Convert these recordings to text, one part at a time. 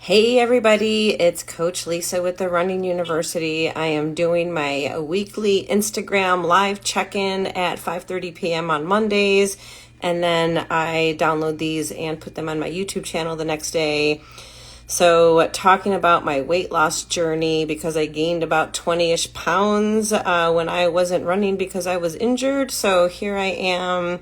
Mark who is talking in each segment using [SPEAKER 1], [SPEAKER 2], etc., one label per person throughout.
[SPEAKER 1] Hey everybody, it's Coach Lisa with the Running University. I am doing my weekly Instagram live check-in at 5:30 p.m. on Mondays, and then I download these and put them on my YouTube channel the next day. So talking about my weight loss journey, because I gained about 20-ish pounds when I wasn't running because I was injured. So here I am.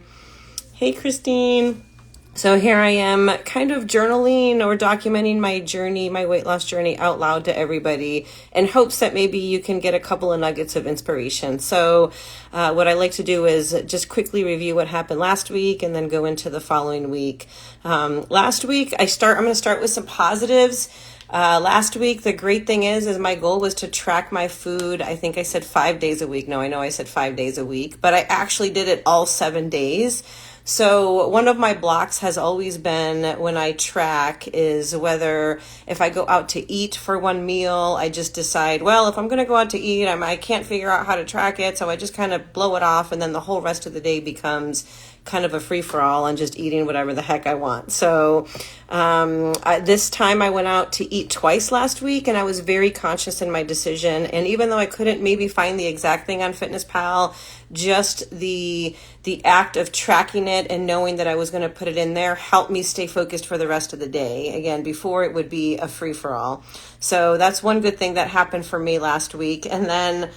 [SPEAKER 1] Hey Christine. So here I am kind of journaling or documenting my journey, my weight loss journey out loud to everybody in hopes that maybe you can get a couple of nuggets of inspiration. So what I like to do is just quickly review what happened last week and then go into the following week. Last week, I'm going to start with some positives. Last week, the great thing is my goal was to track my food. I think I said 5 days a week. No, I know I said 5 days a week, but I actually did it all 7 days. So one of my blocks has always been when I track is whether if I go out to eat for one meal, I just decide, well, if I'm going to go out to eat, I can't figure out how to track it. So I just kind of blow it off. And then the whole rest of the day becomes kind of a free-for-all and just eating whatever the heck I want. So this time I went out to eat twice last week, and I was very conscious in my decision. And even though I couldn't maybe find the exact thing on FitnessPal, just the act of tracking it and knowing that I was going to put it in there helped me stay focused for the rest of the day. Again, before it would be a free-for-all. So that's one good thing that happened for me last week. And then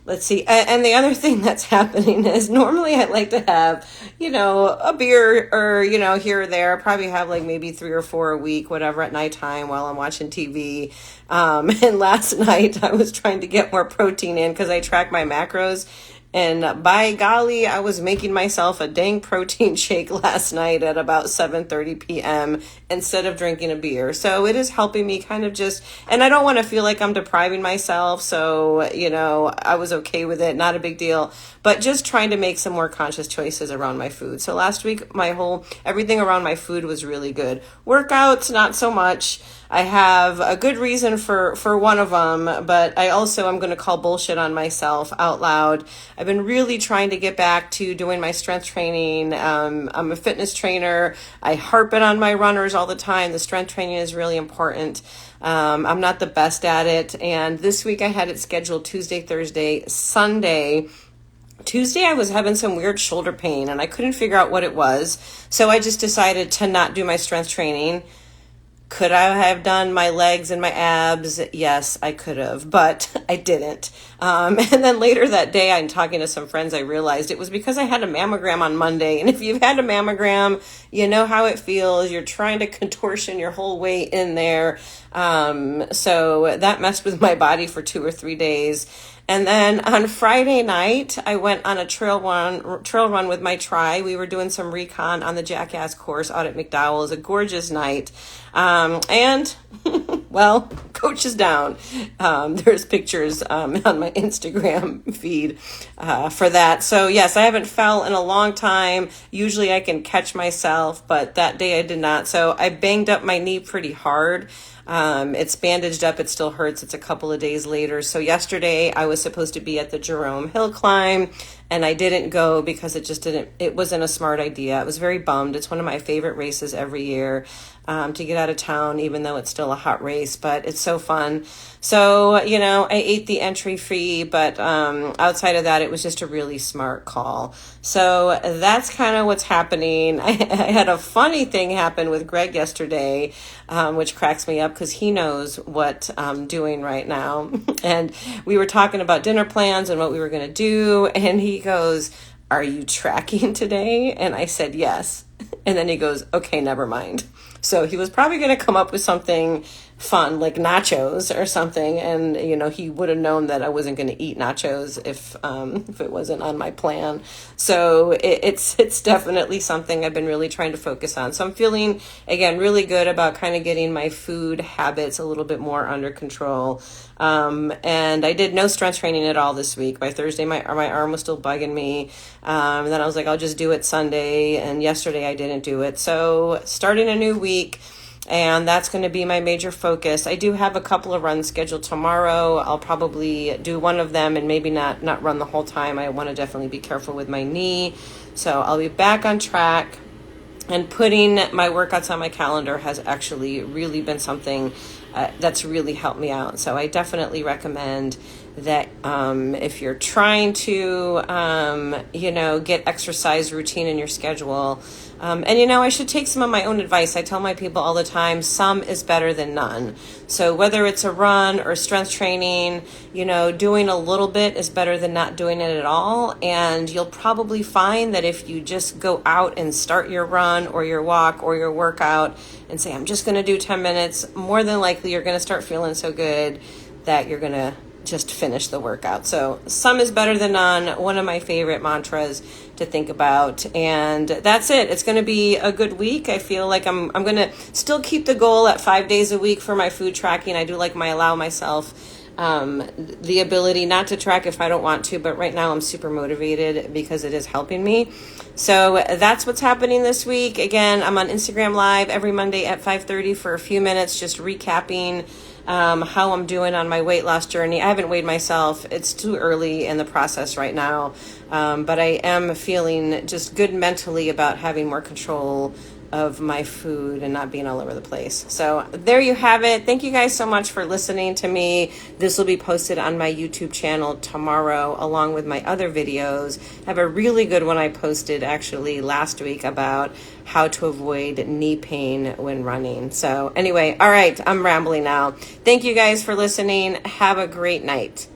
[SPEAKER 1] let's see. And the other thing that's happening is normally I like to have, a beer or, here or there. I probably have like maybe 3 or 4 a week, whatever, at nighttime while I'm watching TV. And last night I was trying to get more protein in because I track my macros. And by golly, I was making myself a dang protein shake last night at about 7:30 p.m. instead of drinking a beer. So it is helping me kind of just, and I don't want to feel like I'm depriving myself. So, I was okay with it. Not a big deal, but just trying to make some more conscious choices around my food. So last week, everything around my food was really good. Workouts, not so much. I have a good reason for one of them, but I also am going to call bullshit on myself out loud. I've been really trying to get back to doing my strength training. I'm a fitness trainer. I harp it on my runners all the time. The strength training is really important. I'm not the best at it. And this week I had it scheduled Tuesday, Thursday, Sunday. Tuesday, I was having some weird shoulder pain and I couldn't figure out what it was. So I just decided to not do my strength training. Could I have done my legs and my abs? Yes, I could have, but I didn't. And then later that day, I'm talking to some friends, I realized it was because I had a mammogram on Monday. And if you've had a mammogram, you know how it feels. You're trying to contortion your whole weight in there. So that messed with my body for 2 or 3 days. And then on Friday night, I went on a trail run with my tri. We were doing some recon on the Jackass course out at McDowell. It was a gorgeous night. Well, coach is down. There's pictures on my Instagram feed for that. So yes, I haven't fell in a long time. Usually I can catch myself, but that day I did not. So I banged up my knee pretty hard. It's bandaged up. It still hurts. It's a couple of days later. So yesterday I was supposed to be at the Jerome Hill climb and I didn't go because it wasn't a smart idea. I was very bummed. It's one of my favorite races every year, to get out of town, even though it's still a hot race, but it's so fun. So, I ate the entry fee, but, outside of that, it was just a really smart call. So that's kind of what's happening. I had a funny thing happen with Greg yesterday, which cracks me up because he knows what I'm doing right now. And we were talking about dinner plans and what we were going to do. And he goes, "Are you tracking today?" And I said, "Yes." And then he goes, "Okay, never mind." So he was probably going to come up with something fun like nachos or something. And, he would have known that I wasn't going to eat nachos if it wasn't on my plan. So it's definitely something I've been really trying to focus on. So I'm feeling, again, really good about kind of getting my food habits a little bit more under control. And I did no strength training at all this week. By Thursday, my arm was still bugging me. And then I was like, I'll just do it Sunday. And yesterday I didn't do it. So starting a new week, and that's going to be my major focus. I do have a couple of runs scheduled tomorrow. I'll probably do one of them and maybe not run the whole time. I want to definitely be careful with my knee. So I'll be back on track. And putting my workouts on my calendar has actually really been something that's really helped me out. So I definitely recommend that if you're trying to, get exercise routine in your schedule. And, I should take some of my own advice. I tell my people all the time, some is better than none. So whether it's a run or strength training, doing a little bit is better than not doing it at all. And you'll probably find that if you just go out and start your run or your walk or your workout and say, I'm just going to do 10 minutes, more than likely you're going to start feeling so good that you're going to just finish the workout. So some is better than none. One of my favorite mantras to think about. And that's it. It's going to be a good week. I feel like I'm going to still keep the goal at 5 days a week for my food tracking. I do allow myself the ability not to track if I don't want to, but right now I'm super motivated because it is helping me. So that's what's happening this week. Again, I'm on Instagram Live every Monday at 5:30 for a few minutes, just recapping how I'm doing on my weight loss journey. I haven't weighed myself. It's too early in the process right now. But I am feeling just good mentally about having more control of my food and not being all over the place. So there you have it. Thank you guys so much for listening to me. This will be posted on my YouTube channel tomorrow, along with my other videos. I have a really good one I posted actually last week about how to avoid knee pain when running. So anyway, all right, I'm rambling now. Thank you guys for listening. Have a great night.